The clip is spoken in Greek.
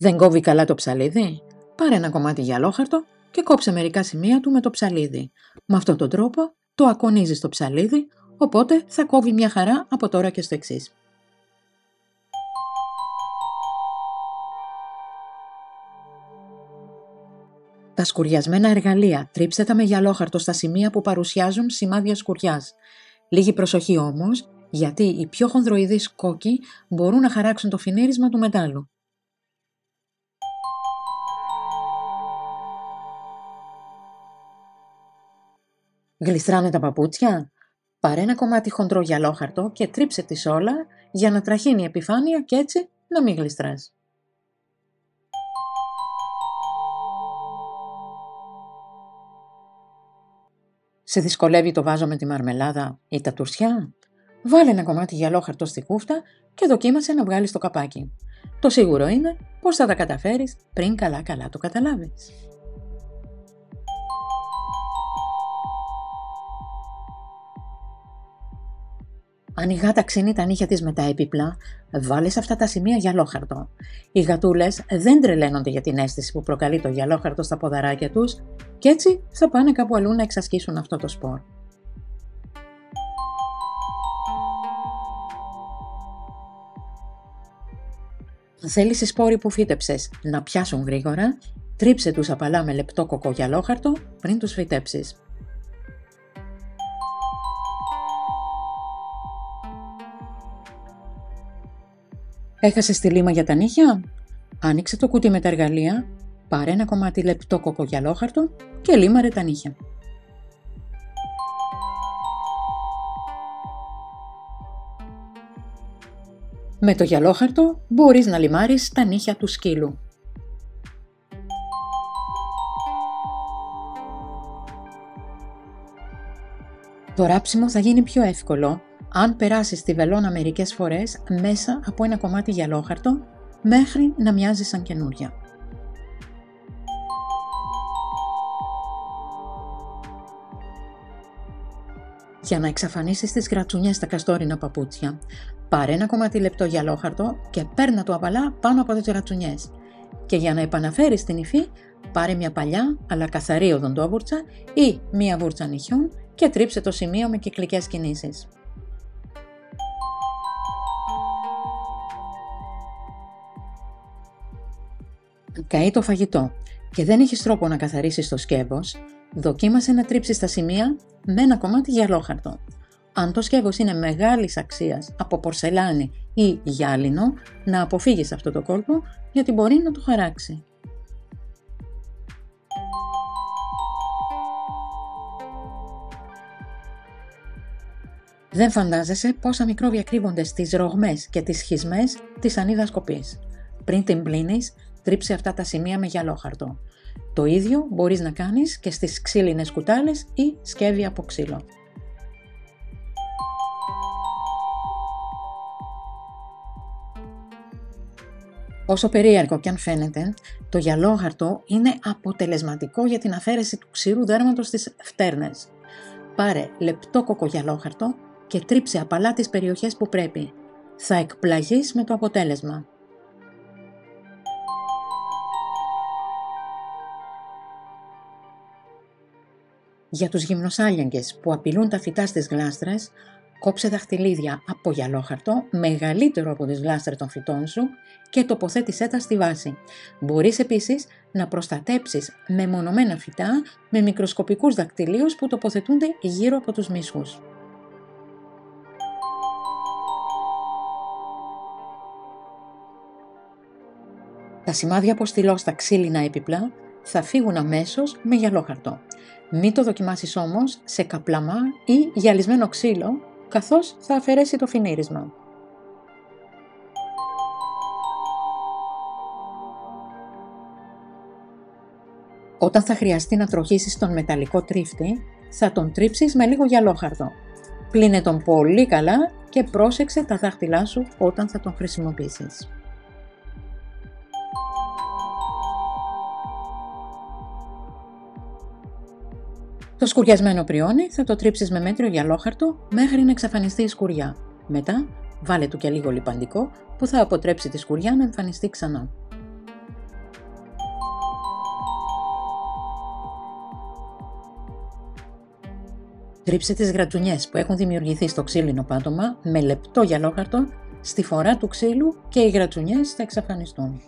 Δεν κόβει καλά το ψαλίδι? Πάρε ένα κομμάτι γυαλόχαρτο και κόψε μερικά σημεία του με το ψαλίδι. Με αυτόν τον τρόπο το ακονίζεις το ψαλίδι, οπότε θα κόβει μια χαρά από τώρα και στο εξής. Τα σκουριασμένα εργαλεία τρίψτε τα με γυαλόχαρτο στα σημεία που παρουσιάζουν σημάδια σκουριάς. Λίγη προσοχή όμως, γιατί οι πιο χονδροειδείς κόκκι μπορούν να χαράξουν το φινίρισμα του μετάλλου. Γλιστράνε τα παπούτσια? Πάρε ένα κομμάτι χοντρό γυαλόχαρτο και τρίψε τις όλα για να τραχύνει η επιφάνεια και έτσι να μην γλιστράς. Σε δυσκολεύει το βάζο με τη μαρμελάδα ή τα τουρσιά? Βάλε ένα κομμάτι γυαλόχαρτο στη κούφτα και δοκίμασε να βγάλεις το καπάκι. Το σίγουρο είναι πως θα τα καταφέρεις πριν καλά το καταλάβεις. Αν η γάτα ξύνει τα νύχια της με τα έπιπλα, βάλε σε αυτά τα σημεία γυαλόχαρτο. Οι γατούλες δεν τρελαίνονται για την αίσθηση που προκαλεί το γυαλόχαρτο στα ποδαράκια τους και έτσι θα πάνε κάπου αλλού να εξασκήσουν αυτό το σπορ. Αν θέλεις οι σπόροι που φύτεψες να πιάσουν γρήγορα, τρίψε τους απαλά με λεπτό κοκογυαλόχαρτο πριν τους φυτέψεις. Έχασες τη λίμα για τα νύχια? Άνοιξε το κουτί με τα εργαλεία, πάρε ένα κομμάτι λεπτό κοκογυαλόχαρτο και λίμαρε τα νύχια. Με το γυαλόχαρτο μπορείς να λιμάρεις τα νύχια του σκύλου. Το ράψιμο θα γίνει πιο εύκολο αν περάσεις τη βελόνα μερικές φορές μέσα από ένα κομμάτι γυαλόχαρτο μέχρι να μοιάζει σαν καινούρια. Για να εξαφανίσεις τις γρατσουνιές στα καστόρινα παπούτσια, πάρε ένα κομμάτι λεπτό γυαλόχαρτο και πέρνα το απαλά πάνω από τις γρατσουνιές. Και για να επαναφέρεις την υφή, πάρε μια παλιά αλλά καθαρή οδοντόβουρτσα ή μια βούρτσα νυχιών και τρίψε το σημείο με κυκλικές κινήσεις. Καεί το φαγητό και δεν έχεις τρόπο να καθαρίσεις το σκεύος, δοκίμασε να τρίψεις τα σημεία με ένα κομμάτι γυαλόχαρτο. Αν το σκεύος είναι μεγάλης αξίας από πορσελάνη ή γυάλινο, να αποφύγεις αυτό το κόλπο γιατί μπορεί να το χαράξει. Δεν φαντάζεσαι πόσα μικρόβια κρύβονται στις ρογμές και τις σχισμές της σανίδας κοπής. Πριν την πλύνεις, τρίψε αυτά τα σημεία με γυαλόχαρτο. Το ίδιο μπορείς να κάνεις και στις ξύλινες κουτάλες ή σκεύη από ξύλο. Όσο περίεργο και αν φαίνεται, το γυαλόχαρτο είναι αποτελεσματικό για την αφαίρεση του ξηρού δέρματος στις φτέρνες. Πάρε λεπτό κοκογυαλόχαρτο και τρίψε απαλά τις περιοχές που πρέπει. Θα εκπλαγείς με το αποτέλεσμα. Για τους γυμνοσάλιαγγες που απειλούν τα φυτά στις γλάστρες, κόψε δαχτυλίδια από γυαλόχαρτο μεγαλύτερο από τις γλάστρες των φυτών σου και τοποθέτησέ τα στη βάση. Μπορείς επίσης να προστατέψεις μεμονωμένα φυτά με μικροσκοπικούς δακτυλίους που τοποθετούνται γύρω από τους μίσχους. Τα σημάδια αποστηλώς στα ξύλινα έπιπλα θα φύγουν αμέσως με γυαλόχαρτο. Μην το δοκιμάσεις όμως σε καπλαμά ή γυαλισμένο ξύλο, καθώς θα αφαιρέσει το φινίρισμα. Όταν θα χρειαστεί να τροχίσεις τον μεταλλικό τρίφτη, θα τον τρίψεις με λίγο γυαλόχαρτο. Πλύνε τον πολύ καλά και πρόσεξε τα δάχτυλά σου όταν θα τον χρησιμοποιήσεις. Το σκουριασμένο πριόνι θα το τρίψεις με μέτριο γυαλόχαρτο μέχρι να εξαφανιστεί η σκουριά. Μετά, βάλε του και λίγο λιπαντικό που θα αποτρέψει τη σκουριά να εμφανιστεί ξανά. Τρίψε τις γρατζουνιές που έχουν δημιουργηθεί στο ξύλινο πάτωμα με λεπτό γυαλόχαρτο στη φορά του ξύλου και οι γρατζουνιές θα εξαφανιστούν.